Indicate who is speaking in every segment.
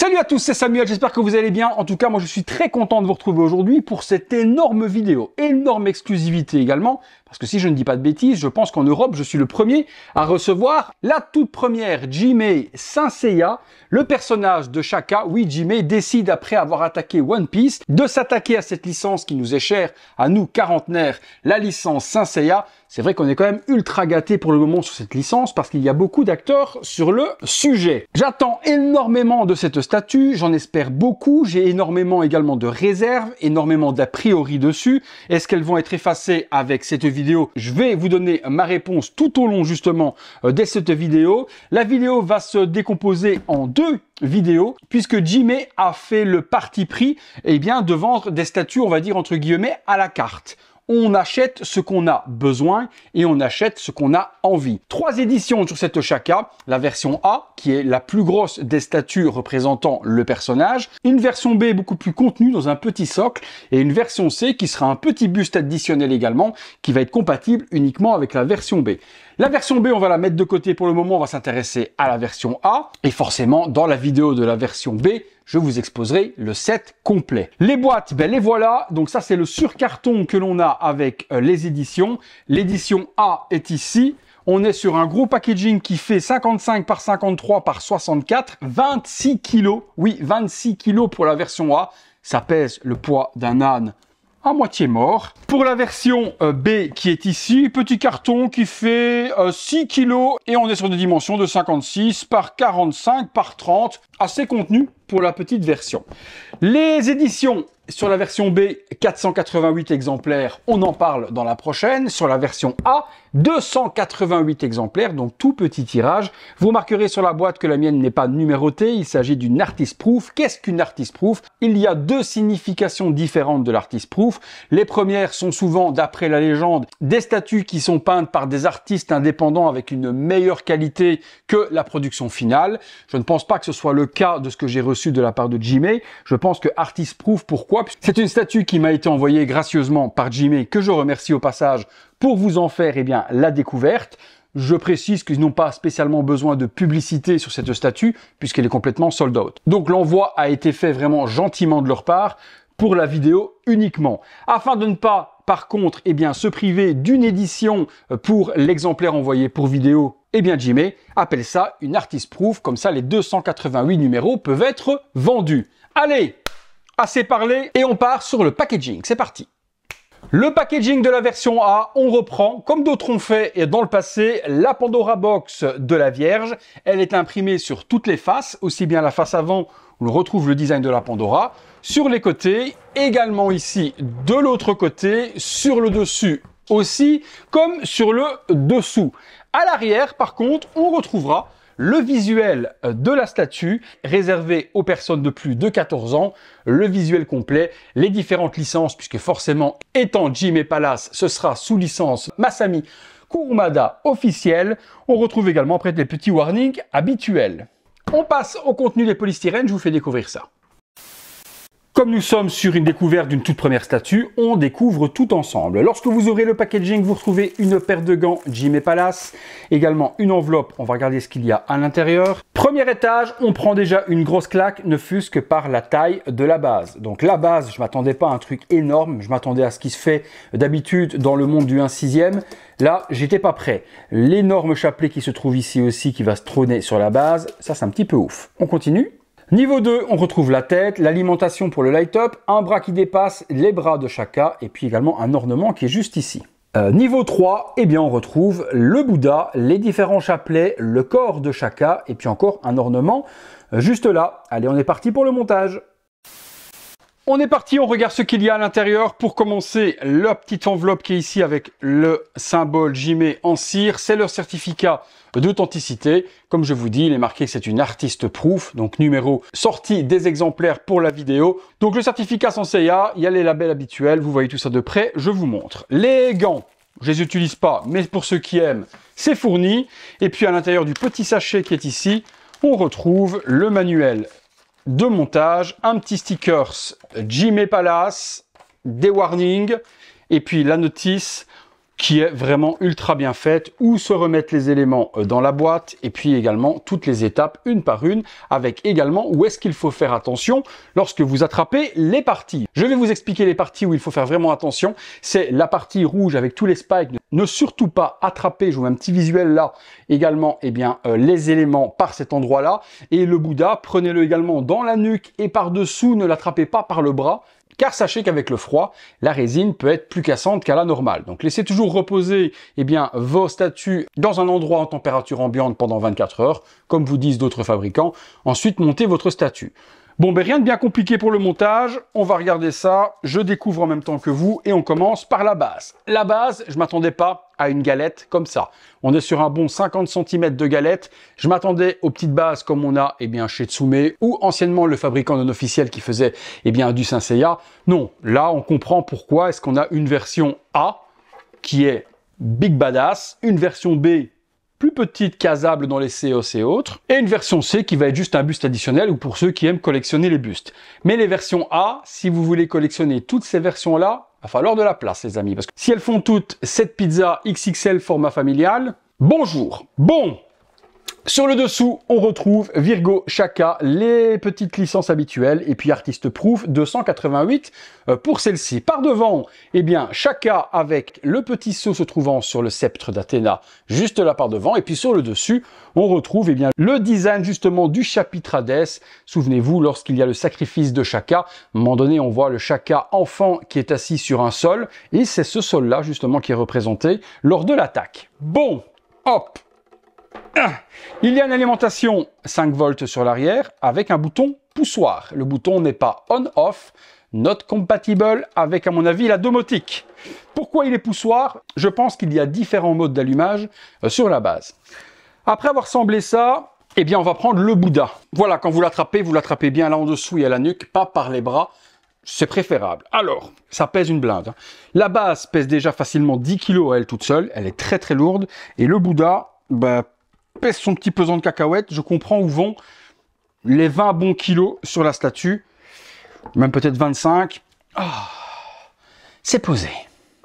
Speaker 1: Salut à tous, c'est Samuel, j'espère que vous allez bien. En tout cas, moi je suis très content de vous retrouver aujourd'hui pour cette énorme vidéo, énorme exclusivité également, parce que si je ne dis pas de bêtises, je pense qu'en Europe, je suis le premier à recevoir la toute première Jimé Saint Seiya, le personnage de Shaka. Oui, Jimé décide, après avoir attaqué One Piece, de s'attaquer à cette licence qui nous est chère, à nous quarantenaires, la licence Saint Seiya. C'est vrai qu'on est quand même ultra gâté pour le moment sur cette licence parce qu'il y a beaucoup d'acteurs sur le sujet. J'attends énormément de cette statue, j'en espère beaucoup, j'ai énormément également de réserves, énormément d'a priori dessus. Est-ce qu'elles vont être effacées avec cette vidéo? Je vais vous donner ma réponse tout au long justement de cette vidéo. La vidéo va se décomposer en deux vidéos puisque Jimé a fait le parti pris de vendre des statues, on va dire entre guillemets, à la carte. On achète ce qu'on a besoin et on achète ce qu'on a envie. 3 éditions sur cette Shaka. La version A, qui est la plus grosse des statues représentant le personnage. Une version B beaucoup plus contenue dans un petit socle. Et une version C qui sera un petit buste additionnel également, qui va être compatible uniquement avec la version B. La version B, on va la mettre de côté pour le moment. On va s'intéresser à la version A. Et forcément, dans la vidéo de la version B, je vous exposerai le set complet. Les boîtes, les voilà. Donc ça, c'est le surcarton que l'on a avec les éditions. L'édition A est ici. On est sur un gros packaging qui fait 55 par 53 par 64, 26 kg. Oui, 26 kg pour la version A. Ça pèse le poids d'un âne à moitié mort. Pour la version B qui est ici, petit carton qui fait 6 kg et on est sur des dimensions de 56 par 45 par 30, assez contenu pour la petite version. Les éditions sur la version B, 488 exemplaires, on en parle dans la prochaine. Sur la version A, 288 exemplaires, donc tout petit tirage. Vous remarquerez sur la boîte que la mienne n'est pas numérotée, il s'agit d'une artist proof. Qu'est-ce qu'une artist proof? Il y a deux significations différentes de l'artist proof. Les premières sont souvent, d'après la légende, des statues qui sont peintes par des artistes indépendants avec une meilleure qualité que la production finale. Je ne pense pas que ce soit le cas de ce que j'ai reçu de la part de Jimé. Je pense que artist proof, pourquoi? C'est une statue qui m'a été envoyée gracieusement par Jimé, que je remercie au passage, pour vous en faire la découverte. Je précise qu'ils n'ont pas spécialement besoin de publicité sur cette statue, puisqu'elle est complètement sold out. Donc l'envoi a été fait vraiment gentiment de leur part, pour la vidéo uniquement. Afin de ne pas, par contre, se priver d'une édition pour l'exemplaire envoyé pour vidéo, Jimé appelle ça une artist proof, comme ça les 288 numéros peuvent être vendus. Allez, assez parlé et on part sur le packaging, c'est parti. Le packaging de la version A, on reprend, comme d'autres ont fait dans le passé, la Pandora Box de la Vierge. Elle est imprimée sur toutes les faces, aussi bien la face avant, où on retrouve le design de la Pandora, sur les côtés, également ici de l'autre côté, sur le dessus aussi, comme sur le dessous. À l'arrière, par contre, on retrouvera le visuel de la statue, réservé aux personnes de plus de 14 ans, le visuel complet, les différentes licences, puisque forcément, étant Jimé Palace, ce sera sous licence Masami Kurumada officielle. On retrouve également après les petits warnings habituels. On passe au contenu des polystyrènes, je vous fais découvrir ça. Comme nous sommes sur une découverte d'une toute première statue, on découvre tout ensemble. Lorsque vous ouvrez le packaging, vous retrouvez une paire de gants Jimé Palace, également une enveloppe, on va regarder ce qu'il y a à l'intérieur. Premier étage, on prend déjà une grosse claque, ne fût-ce que par la taille de la base. Donc la base, je m'attendais pas à un truc énorme, je m'attendais à ce qui se fait d'habitude dans le monde du 1/6. Là, j'étais pas prêt. L'énorme chapelet qui se trouve ici aussi, qui va se trôner sur la base, ça c'est un petit peu ouf. On continue. Niveau 2, on retrouve la tête, l'alimentation pour le light-up, un bras qui dépasse les bras de Shaka et puis également un ornement qui est juste ici. Niveau 3, on retrouve le Bouddha, les différents chapelets, le corps de Shaka et puis encore un ornement juste là. Allez, on est parti pour le montage. On est parti, on regarde ce qu'il y a à l'intérieur. Pour commencer, la petite enveloppe qui est ici avec le symbole Jimé en cire. C'est leur certificat d'authenticité. Comme je vous dis, il est marqué que c'est une artist proof, donc numéro sorti des exemplaires pour la vidéo. Donc le certificat Saint Seiya, il y a les labels habituels, vous voyez tout ça de près, je vous montre. Les gants, je les utilise pas, mais pour ceux qui aiment, c'est fourni. Et puis à l'intérieur du petit sachet qui est ici, on retrouve le manuel de montage, un petit stickers Jimé Palace, des warnings, et puis la notice qui est vraiment ultra bien faite, où se remettre les éléments dans la boîte, et puis également toutes les étapes une par une, avec également où est-ce qu'il faut faire attention lorsque vous attrapez les parties. Je vais vous expliquer les parties où il faut faire vraiment attention. C'est la partie rouge avec tous les spikes. Ne surtout pas attraper, je vous mets un petit visuel là, également les éléments par cet endroit-là. Et le Bouddha, prenez-le également dans la nuque et par-dessous, ne l'attrapez pas par le bras. Car sachez qu'avec le froid, la résine peut être plus cassante qu'à la normale. Donc laissez toujours reposer vos statues dans un endroit en température ambiante pendant 24 heures, comme vous disent d'autres fabricants. Ensuite, montez votre statue. Bon, ben rien de bien compliqué pour le montage. On va regarder ça. Je découvre en même temps que vous et on commence par la base. La base, je m'attendais pas à une galette comme ça. On est sur un bon 50 cm de galette. Je m'attendais aux petites bases comme on a chez Tsume ou anciennement le fabricant non officiel qui faisait du Saint Seiya. Non, là on comprend pourquoi est-ce qu'on a une version A qui est Big Badass, une version B plus petite, casable dans les COC et autres, et une version C qui va être juste un buste additionnel ou pour ceux qui aiment collectionner les bustes. Mais les versions A, si vous voulez collectionner toutes ces versions-là, il va falloir de la place, les amis, parce que si elles font toutes cette pizza XXL format familial, bonjour. Bon, sur le dessous, on retrouve Virgo, Shaka, les petites licences habituelles, et puis Artist Proof 288 pour celle-ci. Par devant, Shaka avec le petit sceau se trouvant sur le sceptre d'Athéna, juste là par devant, et puis sur le dessus, on retrouve le design justement du chapitre Hadès. Souvenez-vous, lorsqu'il y a le sacrifice de Shaka, à un moment donné, on voit le Shaka enfant qui est assis sur un sol, et c'est ce sol-là justement qui est représenté lors de l'attaque. Bon, hop. Il y a une alimentation 5 volts sur l'arrière avec un bouton poussoir. Le bouton n'est pas on-off, not compatible avec, à mon avis, la domotique. Pourquoi il est poussoir? Je pense qu'il y a différents modes d'allumage sur la base. Après avoir semblé ça, on va prendre le Bouddha. Voilà, quand vous l'attrapez bien là en dessous et à la nuque, pas par les bras. C'est préférable. Alors, ça pèse une blinde. La base pèse déjà facilement 10 kg à elle toute seule. Elle est très très lourde. Et le Bouddha, pèse son petit pesant de cacahuètes. Je comprends où vont les 20 bons kilos sur la statue. Même peut-être 25. C'est posé.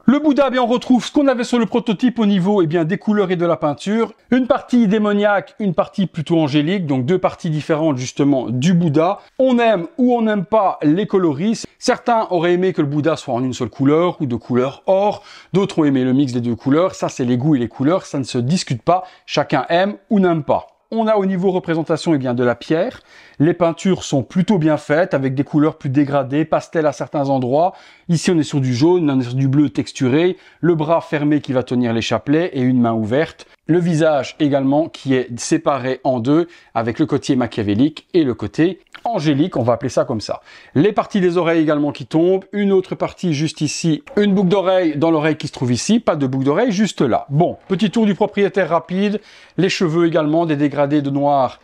Speaker 1: Le Bouddha, on retrouve ce qu'on avait sur le prototype au niveau des couleurs et de la peinture. Une partie démoniaque, une partie plutôt angélique, donc deux parties différentes justement du Bouddha. On aime ou on n'aime pas les coloris. Certains auraient aimé que le Bouddha soit en une seule couleur ou de couleur or. D'autres ont aimé le mix des deux couleurs. Ça, c'est les goûts et les couleurs, ça ne se discute pas. Chacun aime ou n'aime pas. On a au niveau représentation de la pierre. Les peintures sont plutôt bien faites avec des couleurs plus dégradées, pastel à certains endroits. Ici on est sur du jaune, on est sur du bleu texturé, le bras fermé qui va tenir les chapelets et une main ouverte. Le visage également qui est séparé en deux avec le côté machiavélique et le côté angélique, on va appeler ça comme ça. Les parties des oreilles également qui tombent, une autre partie juste ici, une boucle d'oreille dans l'oreille qui se trouve ici, pas de boucle d'oreille juste là. Bon, petit tour du propriétaire rapide, les cheveux également, des dégradés de noir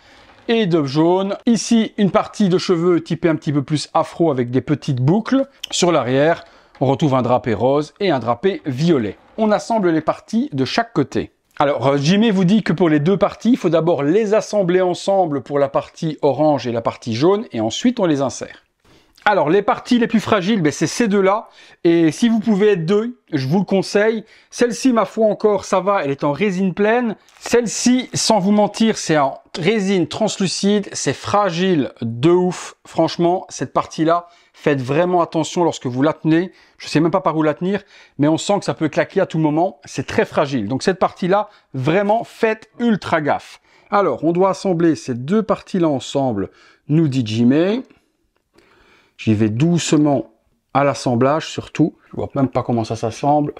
Speaker 1: et de jaune. Ici, une partie de cheveux typée un petit peu plus afro avec des petites boucles. Sur l'arrière, on retrouve un drapé rose et un drapé violet. On assemble les parties de chaque côté. Alors, Jimmy vous dit que pour les deux parties, il faut d'abord les assembler ensemble pour la partie orange et la partie jaune, et ensuite on les insère. Alors, les parties les plus fragiles, c'est ces deux-là, et si vous pouvez être deux, je vous le conseille. Celle-ci, ma foi encore, ça va, elle est en résine pleine. Celle-ci, sans vous mentir, c'est en résine translucide, c'est fragile de ouf. Franchement, cette partie-là, faites vraiment attention lorsque vous la tenez. Je sais même pas par où la tenir, mais on sent que ça peut claquer à tout moment. C'est très fragile. Donc cette partie-là, vraiment, faites ultra gaffe. Alors, on doit assembler ces deux parties-là ensemble, nous dit Jimmy. J'y vais doucement à l'assemblage, surtout. Je vois même pas comment ça s'assemble.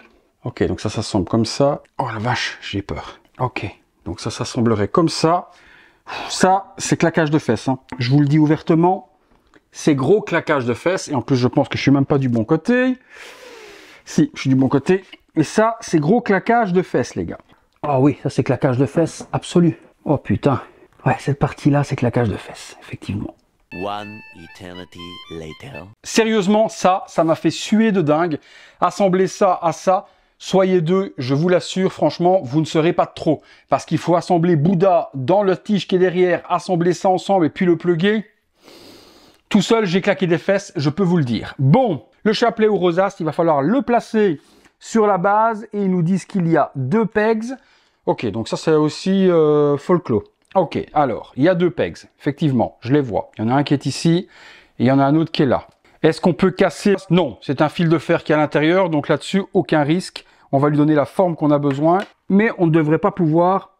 Speaker 1: Ok, donc ça s'assemble comme ça. Oh la vache, j'ai peur. Ok, donc ça s'assemblerait comme ça. Ça, c'est claquage de fesses. Hein. Je vous le dis ouvertement. C'est gros claquage de fesses, et en plus je pense que je suis même pas du bon côté. Si, je suis du bon côté. Et ça, c'est gros claquage de fesses, les gars. Ah oui, ça c'est claquage de fesses absolu. Oh putain. Ouais, cette partie-là, c'est claquage de fesses, effectivement.
Speaker 2: One eternity later.
Speaker 1: Sérieusement, ça m'a fait suer de dingue. Assembler ça à ça, soyez deux, je vous l'assure, franchement, vous ne serez pas trop. Parce qu'il faut assembler Bouddha dans le tige qui est derrière, assembler ça ensemble et puis le plugger. Tout seul, j'ai claqué des fesses, je peux vous le dire. Bon, le chapelet au rosace, il va falloir le placer sur la base et ils nous disent qu'il y a 2 pegs. Ok, donc ça c'est aussi folklore. Ok, alors, il y a 2 pegs, effectivement, je les vois. Il y en a un qui est ici et il y en a un autre qui est là. Est-ce qu'on peut casser? Non, c'est un fil de fer qui est à l'intérieur, donc là-dessus, aucun risque. On va lui donner la forme qu'on a besoin, mais on ne devrait pas pouvoir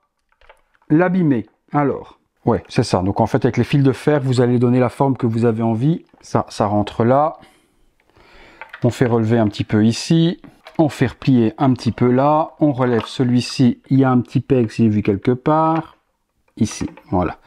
Speaker 1: l'abîmer. Alors, ouais, c'est ça. Donc en fait, avec les fils de fer, vous allez donner la forme que vous avez envie. Ça rentre là. On fait relever un petit peu ici. On fait replier un petit peu là. On relève celui-ci. Il y a un petit peg, si j'ai vu quelque part. Ici, voilà.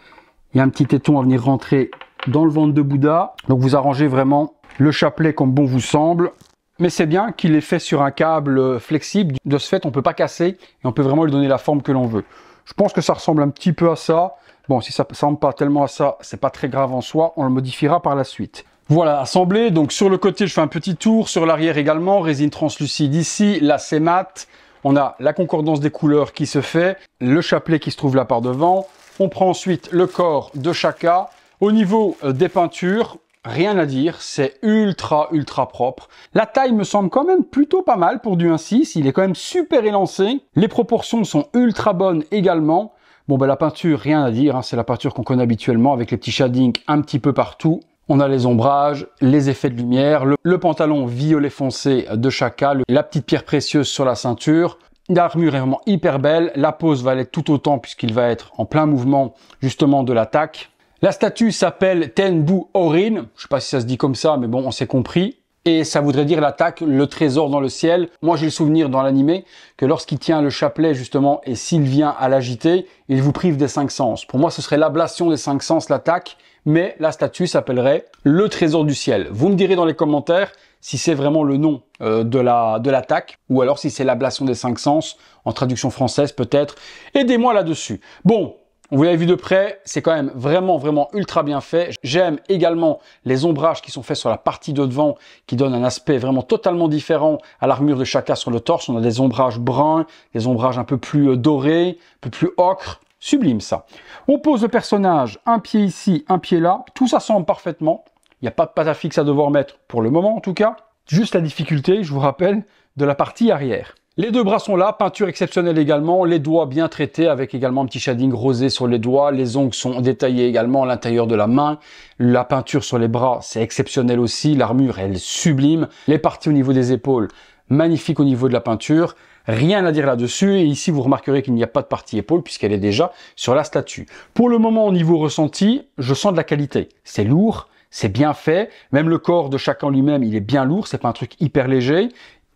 Speaker 1: Il y a un petit téton à venir rentrer dans le ventre de Bouddha. Donc vous arrangez vraiment le chapelet comme bon vous semble. Mais c'est bien qu'il est fait sur un câble flexible. De ce fait, on ne peut pas casser et on peut vraiment lui donner la forme que l'on veut. Je pense que ça ressemble un petit peu à ça. Bon, si ça ne ressemble pas tellement à ça, c'est pas très grave en soi. On le modifiera par la suite. Voilà, assemblé. Donc sur le côté, je fais un petit tour. Sur l'arrière également, résine translucide ici. Là, c'est mat. On a la concordance des couleurs qui se fait. Le chapelet qui se trouve là par devant. On prend ensuite le corps de Chaka. Au niveau des peintures, rien à dire, c'est ultra propre. La taille me semble quand même plutôt pas mal pour du 1.6, il est quand même super élancé. Les proportions sont ultra bonnes également. Bon ben la peinture, rien à dire, hein, c'est la peinture qu'on connaît habituellement avec les petits shadings un petit peu partout. On a les ombrages, les effets de lumière, le pantalon violet foncé de Chaka, la petite pierre précieuse sur la ceinture. L'armure est vraiment hyper belle, la pose va l'être tout autant puisqu'il va être en plein mouvement justement de l'attaque. La statue s'appelle Tenbu Orin, je sais pas si ça se dit comme ça, mais bon, on s'est compris. Et ça voudrait dire l'attaque, le trésor dans le ciel. Moi, j'ai le souvenir dans l'animé que lorsqu'il tient le chapelet, justement, et s'il vient à l'agiter, il vous prive des 5 sens. Pour moi, ce serait l'ablation des 5 sens, l'attaque, mais la statue s'appellerait le trésor du ciel. Vous me direz dans les commentaires si c'est vraiment le nom de l'attaque, ou alors si c'est l'ablation des 5 sens, en traduction française peut-être. Aidez-moi là-dessus. Bon. Vous l'avez vu de près, c'est quand même vraiment ultra bien fait. J'aime également les ombrages qui sont faits sur la partie de devant, qui donnent un aspect vraiment totalement différent à l'armure de Chaka sur le torse. On a des ombrages bruns, des ombrages un peu plus dorés, un peu plus ocre. Sublime ça. On pose le personnage, un pied ici, un pied là. Tout ça semble parfaitement. Il n'y a pas de pâte fixe à devoir mettre, pour le moment en tout cas. Juste la difficulté, je vous rappelle, de la partie arrière. Les 2 bras sont là, peinture exceptionnelle également, les doigts bien traités avec également un petit shading rosé sur les doigts, les ongles sont détaillés également à l'intérieur de la main, la peinture sur les bras c'est exceptionnel aussi, l'armure elle est sublime, les parties au niveau des épaules, magnifique au niveau de la peinture, rien à dire là-dessus et ici vous remarquerez qu'il n'y a pas de partie épaule puisqu'elle est déjà sur la statue. Pour le moment au niveau ressenti, je sens de la qualité, c'est lourd, c'est bien fait, même le corps de chacun lui-même il est bien lourd, c'est pas un truc hyper léger,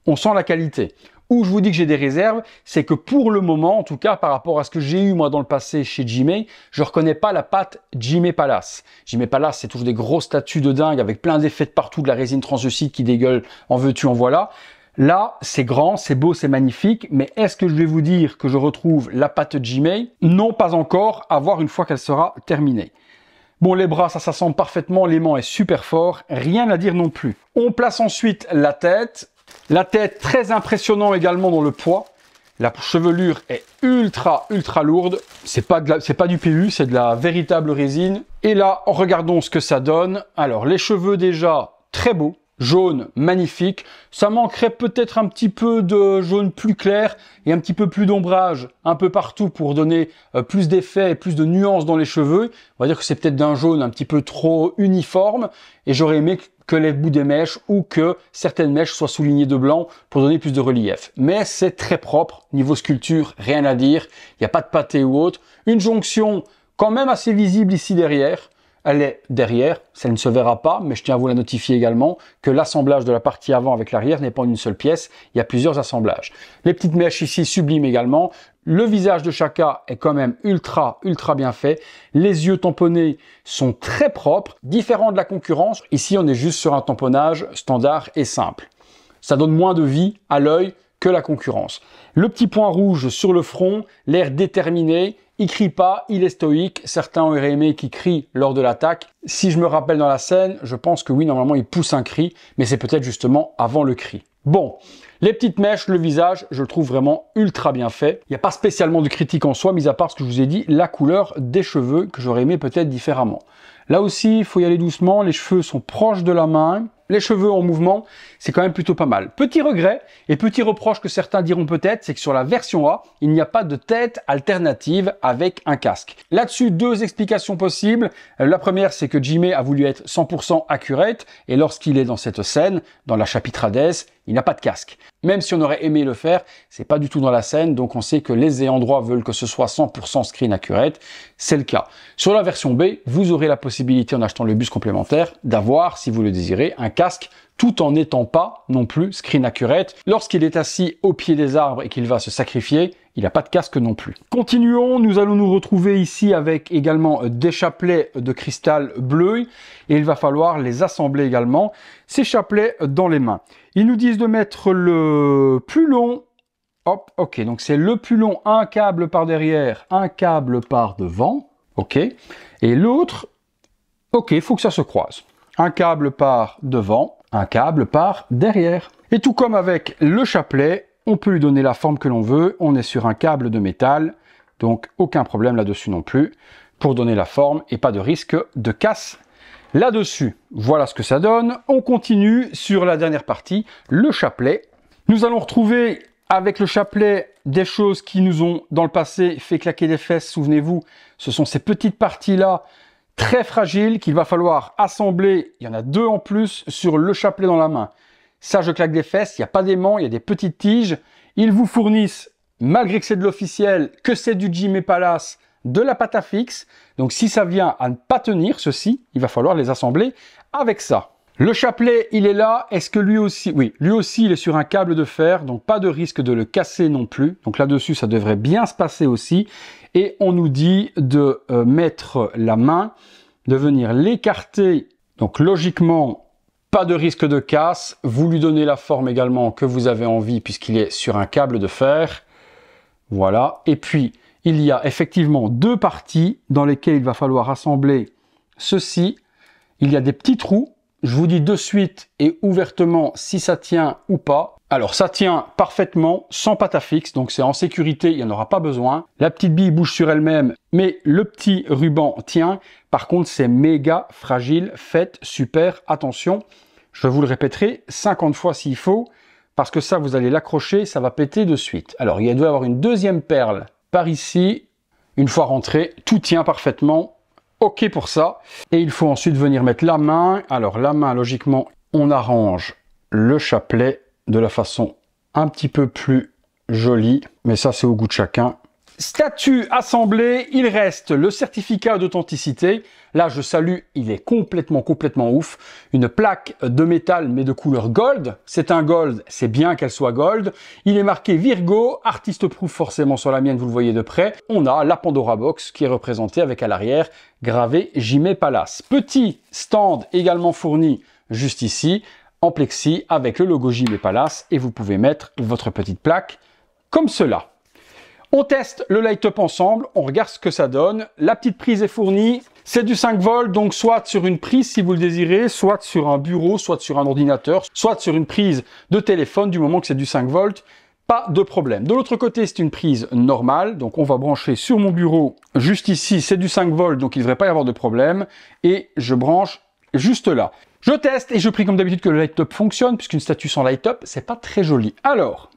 Speaker 1: on sent la qualité. Où je vous dis que j'ai des réserves, c'est que pour le moment, en tout cas par rapport à ce que j'ai eu moi dans le passé chez Jimé, je reconnais pas la patte Jimé Palace. Jimé Palace, c'est toujours des grosses statues de dingue avec plein d'effets de partout, de la résine translucide qui dégueule, en veux-tu, en voilà. Là, c'est grand, c'est beau, c'est magnifique, mais est-ce que je vais vous dire que je retrouve la patte Jimé? Non, pas encore, à voir une fois qu'elle sera terminée. Bon, les bras, ça s'assemble parfaitement, l'aimant est super fort, rien à dire non plus. On place ensuite la tête. La tête, très impressionnant également dans le poids. La chevelure est ultra lourde. C'est pas du PU, c'est de la véritable résine. Et là, regardons ce que ça donne. Alors, les cheveux déjà, très beaux. Jaune, magnifique. Ça manquerait peut-être un petit peu de jaune plus clair et un petit peu plus d'ombrage un peu partout pour donner plus d'effet et plus de nuances dans les cheveux. On va dire que c'est peut-être d'un jaune un petit peu trop uniforme et j'aurais aimé que les bouts des mèches ou que certaines mèches soient soulignées de blanc pour donner plus de relief. Mais c'est très propre, niveau sculpture, rien à dire. Il n'y a pas de pâté ou autre. Une jonction quand même assez visible ici derrière. Elle est derrière, ça ne se verra pas, mais je tiens à vous la notifier également que l'assemblage de la partie avant avec l'arrière n'est pas en une seule pièce, il y a plusieurs assemblages. Les petites mèches ici sublimes également. Le visage de Chaka est quand même ultra bien fait. Les yeux tamponnés sont très propres, différents de la concurrence. Ici, on est juste sur un tamponnage standard et simple. Ça donne moins de vie à l'œil que la concurrence. Le petit point rouge sur le front, l'air déterminé. Il crie pas, il est stoïque. Certains auraient aimé qu'il crie lors de l'attaque. Si je me rappelle dans la scène, je pense que oui, normalement, il pousse un cri, mais c'est peut-être justement avant le cri. Bon, les petites mèches, le visage, je le trouve vraiment ultra bien fait. Il n'y a pas spécialement de critique en soi, mis à part ce que je vous ai dit, la couleur des cheveux, que j'aurais aimé peut-être différemment. Là aussi, il faut y aller doucement, les cheveux sont proches de la main. les cheveux en mouvement, c'est quand même plutôt pas mal. Petit regret et petit reproche que certains diront peut-être, c'est que sur la version A, il n'y a pas de tête alternative avec un casque. Là-dessus, deux explications possibles. La première, c'est que Jimé a voulu être 100% accurate et lorsqu'il est dans cette scène, dans la chapitre Hades, il n'a pas de casque. Même si on aurait aimé le faire, c'est pas du tout dans la scène, donc on sait que les ayants droit veulent que ce soit 100% screen accurate. C'est le cas. Sur la version B, vous aurez la possibilité, en achetant le bus complémentaire, d'avoir, si vous le désirez, un casque tout en n'étant pas non plus screen accurate. Lorsqu'il est assis au pied des arbres et qu'il va se sacrifier, il n'a pas de casque non plus. Continuons, nous allons nous retrouver ici avec également des chapelets de cristal bleu et il va falloir les assembler également, ces chapelets dans les mains. Ils nous disent de mettre le plus long, hop, ok, donc c'est le plus long, un câble par derrière, un câble par devant, ok, et l'autre, ok, il faut que ça se croise. Un câble par devant, un câble par derrière. Et tout comme avec le chapelet, on peut lui donner la forme que l'on veut. On est sur un câble de métal, donc aucun problème là-dessus non plus, pour donner la forme et pas de risque de casse là-dessus. Voilà ce que ça donne. On continue sur la dernière partie, le chapelet. Nous allons retrouver avec le chapelet des choses qui nous ont, dans le passé, fait claquer des fesses. Souvenez-vous, ce sont ces petites parties-là, très fragile qu'il va falloir assembler. Il y en a deux en plus sur le chapelet dans la main. Ça, je claque des fesses. Il n'y a pas d'aimant, il y a des petites tiges. Ils vous fournissent, malgré que c'est de l'officiel, que c'est du Jimé Palace, de la pâte à fixe. Donc, si ça vient à ne pas tenir, ceci, il va falloir les assembler avec ça. Le chapelet, il est là. Est-ce que lui aussi, oui, lui aussi, il est sur un câble de fer. Donc, pas de risque de le casser non plus. Donc, là-dessus, ça devrait bien se passer aussi. Et on nous dit de mettre la main, de venir l'écarter. Donc logiquement, pas de risque de casse. Vous lui donnez la forme également que vous avez envie puisqu'il est sur un câble de fer. Voilà. Et puis, il y a effectivement deux parties dans lesquelles il va falloir assembler ceci. Il y a des petits trous. Je vous dis de suite et ouvertement si ça tient ou pas. Alors, ça tient parfaitement, sans pâte à fixe, donc c'est en sécurité, il n'y en aura pas besoin. La petite bille bouge sur elle-même, mais le petit ruban tient. Par contre, c'est méga fragile. Faites super attention. Je vous le répéterai 50 fois s'il faut, parce que ça, vous allez l'accrocher, ça va péter de suite. Alors, il doit y avoir une deuxième perle par ici. Une fois rentré, tout tient parfaitement. OK pour ça. Et il faut ensuite venir mettre la main. Alors, la main, logiquement, on arrange le chapelet de la façon un petit peu plus jolie, mais ça c'est au goût de chacun. Statut assemblé, il reste le certificat d'authenticité. Là je salue, il est complètement ouf. Une plaque de métal mais de couleur gold. C'est un gold, c'est bien qu'elle soit gold. Il est marqué Virgo, artist proof forcément sur la mienne, vous le voyez de près. On a la Pandora Box qui est représentée avec à l'arrière gravé Jimé Palace. Petit stand également fourni juste ici, en plexi avec le logo Jimé Palace et vous pouvez mettre votre petite plaque comme cela. On teste le light-up ensemble, on regarde ce que ça donne. La petite prise est fournie, c'est du 5 volts, donc soit sur une prise si vous le désirez, soit sur un bureau, soit sur un ordinateur, soit sur une prise de téléphone du moment que c'est du 5 volts. Pas de problème. De l'autre côté, c'est une prise normale, donc on va brancher sur mon bureau. Juste ici, c'est du 5 volts, donc il ne devrait pas y avoir de problème. Et je branche juste là. Je teste et je prie comme d'habitude que le light-up fonctionne, puisqu'une statue sans light-up, c'est pas très joli. Alors,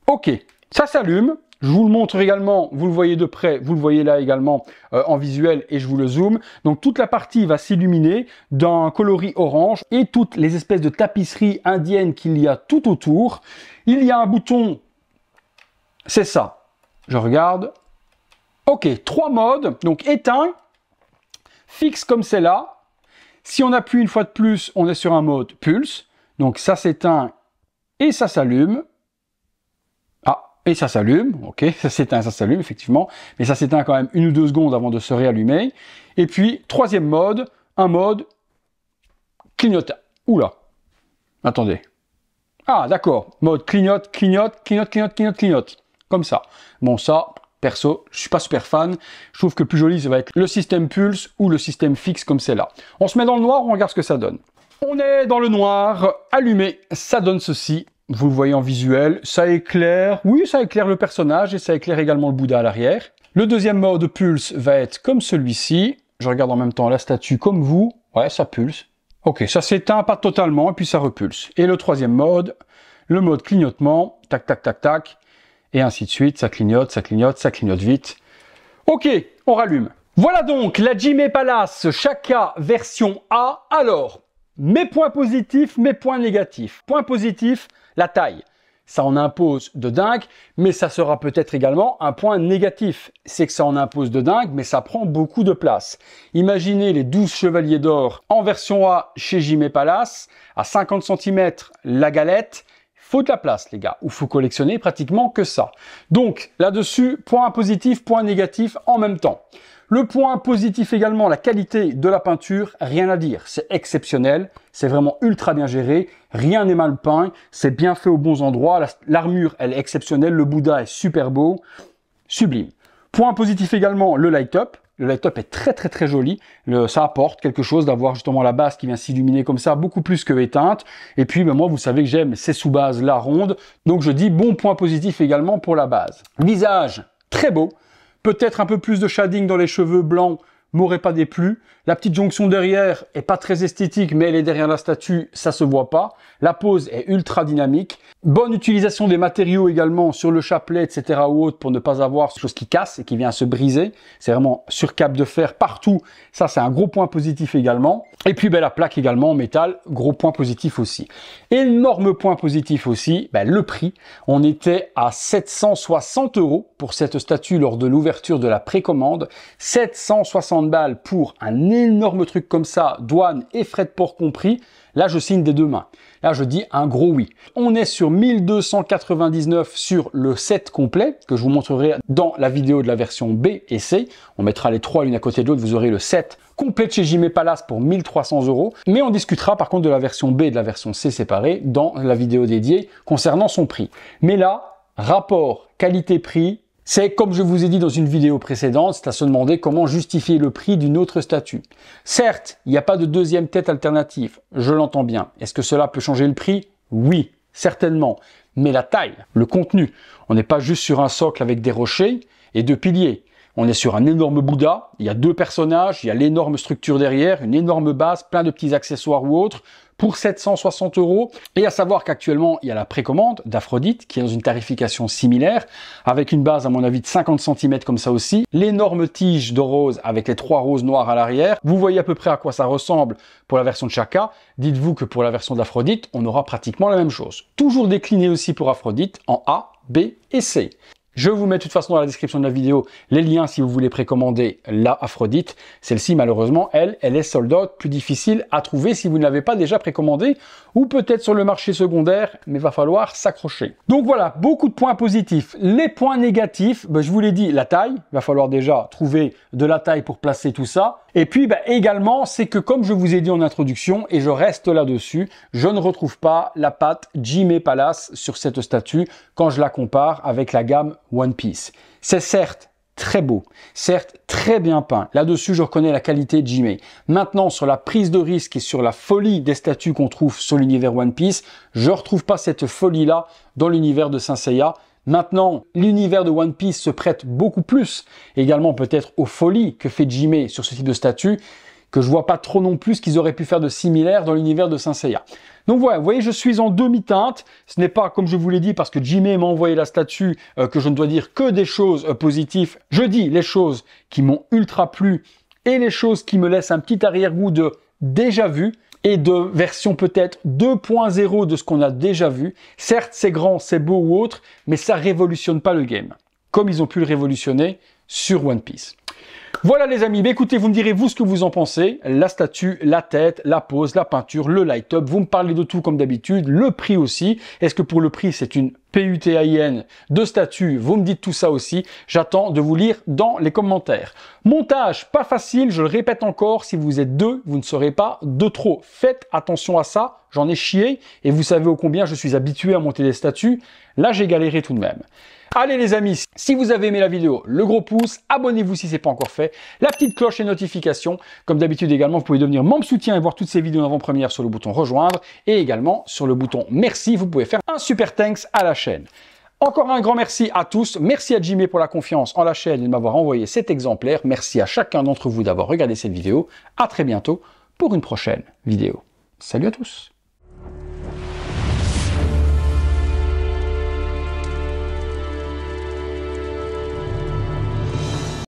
Speaker 1: ok, ça s'allume. Je vous le montre également, vous le voyez de près, vous le voyez là également en visuel et je vous le zoome. Donc toute la partie va s'illuminer d'un coloris orange et toutes les espèces de tapisseries indiennes qu'il y a tout autour. Il y a un bouton, c'est ça, je regarde. Ok, 3 modes, donc éteint, fixe comme c'est là. Si on appuie une fois de plus, on est sur un mode pulse. Donc ça s'éteint et ça s'allume. Ah, et ça s'allume. Ok, ça s'éteint, ça s'allume, effectivement. Mais ça s'éteint quand même 1 ou 2 secondes avant de se réallumer. Et puis, troisième mode, un mode clignotant. Oula, attendez. Ah, d'accord. Mode clignote, clignote, clignote, clignote, clignote, clignote. Comme ça. Bon, ça... Perso, je suis pas super fan. Je trouve que le plus joli, ça va être le système pulse ou le système fixe comme c'est là. On se met dans le noir, on regarde ce que ça donne. On est dans le noir, allumé, ça donne ceci. Vous le voyez en visuel, ça éclaire. Oui, ça éclaire le personnage et ça éclaire également le Bouddha à l'arrière. Le deuxième mode pulse va être comme celui-ci. Je regarde en même temps la statue comme vous. Ouais, ça pulse. Ok, ça s'éteint pas totalement et puis ça repulse. Et le troisième mode, le mode clignotement, tac, tac, tac, tac, et ainsi de suite, ça clignote, ça clignote, ça clignote vite. Ok, on rallume. Voilà donc la Jimé Palace Shaka version A. Alors, mes points positifs, mes points négatifs. Point positif, la taille. Ça en impose de dingue, mais ça sera peut-être également un point négatif. C'est que ça en impose de dingue, mais ça prend beaucoup de place. Imaginez les 12 chevaliers d'or en version A chez Jimé Palace, à 50 cm la galette. Faut de la place, les gars, ou faut collectionner pratiquement que ça. Donc, là-dessus, point positif, point négatif en même temps. Le point positif également, la qualité de la peinture, rien à dire. C'est exceptionnel, c'est vraiment ultra bien géré, rien n'est mal peint, c'est bien fait aux bons endroits, l'armure, elle est exceptionnelle, le Bouddha est super beau, sublime. Point positif également, le light-up. Le light-up est très joli, ça apporte quelque chose d'avoir justement la base qui vient s'illuminer comme ça, beaucoup plus que éteinte. Et puis ben, moi, vous savez que j'aime ces sous-bases là rondes, donc je dis bon point positif également pour la base. Visage, très beau. Peut-être un peu plus de shading dans les cheveux blancs m'aurait pas déplu. La petite jonction derrière est pas très esthétique, mais elle est derrière la statue, ça se voit pas. La pose est ultra dynamique. Bonne utilisation des matériaux également sur le chapelet, etc. ou autre pour ne pas avoir quelque chose qui casse et qui vient se briser. C'est vraiment sur cap de fer partout. Ça, c'est un gros point positif également. Et puis, ben, la plaque également en métal, gros point positif aussi. Énorme point positif aussi, ben, le prix. On était à 760 € pour cette statue lors de l'ouverture de la précommande. 760 balles pour un énorme truc comme ça, douane et frais de port compris. Là, je signe des deux mains. Là, je dis un gros oui. On est sur 1299 sur le set complet, que je vous montrerai dans la vidéo de la version B et C. On mettra les trois l'une à côté de l'autre, vous aurez le set complet de chez Jimé Palace pour 1300 €. Mais on discutera par contre de la version B et de la version C séparée dans la vidéo dédiée concernant son prix. Mais là, rapport qualité-prix, c'est comme je vous ai dit dans une vidéo précédente, c'est à se demander comment justifier le prix d'une autre statue. Certes, il n'y a pas de deuxième tête alternative, je l'entends bien. Est-ce que cela peut changer le prix? Oui, certainement. Mais la taille, le contenu, on n'est pas juste sur un socle avec des rochers et deux piliers. On est sur un énorme Bouddha, il y a deux personnages, il y a l'énorme structure derrière, une énorme base, plein de petits accessoires ou autres, pour 760 €. Et à savoir qu'actuellement, il y a la précommande d'Aphrodite, qui est dans une tarification similaire, avec une base à mon avis de 50 cm comme ça aussi, l'énorme tige de rose avec les trois roses noires à l'arrière. Vous voyez à peu près à quoi ça ressemble pour la version de Shaka. Dites-vous que pour la version d'Aphrodite, on aura pratiquement la même chose. Toujours décliné aussi pour Aphrodite en A, B et C. Je vous mets de toute façon dans la description de la vidéo les liens si vous voulez précommander la Aphrodite. Celle-ci, malheureusement, elle est sold out, plus difficile à trouver si vous ne l'avez pas déjà précommandée ou peut-être sur le marché secondaire, mais va falloir s'accrocher. Donc voilà, beaucoup de points positifs. Les points négatifs, ben, je vous l'ai dit, la taille. Il va falloir déjà trouver de la taille pour placer tout ça. Et puis ben, également, c'est que comme je vous ai dit en introduction, et je reste là-dessus, je ne retrouve pas la patte Jimé Palace sur cette statue quand je la compare avec la gamme One Piece. C'est certes très beau, certes très bien peint. Là-dessus, je reconnais la qualité de Jimé. Maintenant, sur la prise de risque et sur la folie des statues qu'on trouve sur l'univers One Piece, je ne retrouve pas cette folie-là dans l'univers de Saint Seiya. Maintenant, l'univers de One Piece se prête beaucoup plus, également peut-être aux folies que fait Jimé sur ce type de statue, que je vois pas trop non plus ce qu'ils auraient pu faire de similaire dans l'univers de Saint Seiya. Donc voilà, vous voyez, je suis en demi-teinte. Ce n'est pas, comme je vous l'ai dit, parce que Jimé m'a envoyé la statue que je ne dois dire que des choses positives. Je dis les choses qui m'ont ultra plu et les choses qui me laissent un petit arrière-goût de déjà vu et de version peut-être 2.0 de ce qu'on a déjà vu. Certes, c'est grand, c'est beau ou autre, mais ça révolutionne pas le game, comme ils ont pu le révolutionner sur One Piece. Voilà les amis, bah écoutez, vous me direz vous ce que vous en pensez, la statue, la tête, la pose, la peinture, le light-up, vous me parlez de tout comme d'habitude, le prix aussi, est-ce que pour le prix c'est une PUTIN de statue, vous me dites tout ça aussi, j'attends de vous lire dans les commentaires. Montage, pas facile, je le répète encore, si vous êtes deux, vous ne serez pas de trop, faites attention à ça, j'en ai chié, et vous savez ô combien je suis habitué à monter des statues, là j'ai galéré tout de même. Allez les amis, si vous avez aimé la vidéo, le gros pouce, abonnez-vous si ce n'est pas encore fait, la petite cloche et notifications. Comme d'habitude également, vous pouvez devenir membre soutien et voir toutes ces vidéos en avant-première sur le bouton rejoindre et également sur le bouton merci, vous pouvez faire un super thanks à la chaîne. Encore un grand merci à tous, merci à Jimé pour la confiance en la chaîne et de m'avoir envoyé cet exemplaire. Merci à chacun d'entre vous d'avoir regardé cette vidéo. À très bientôt pour une prochaine vidéo. Salut à tous.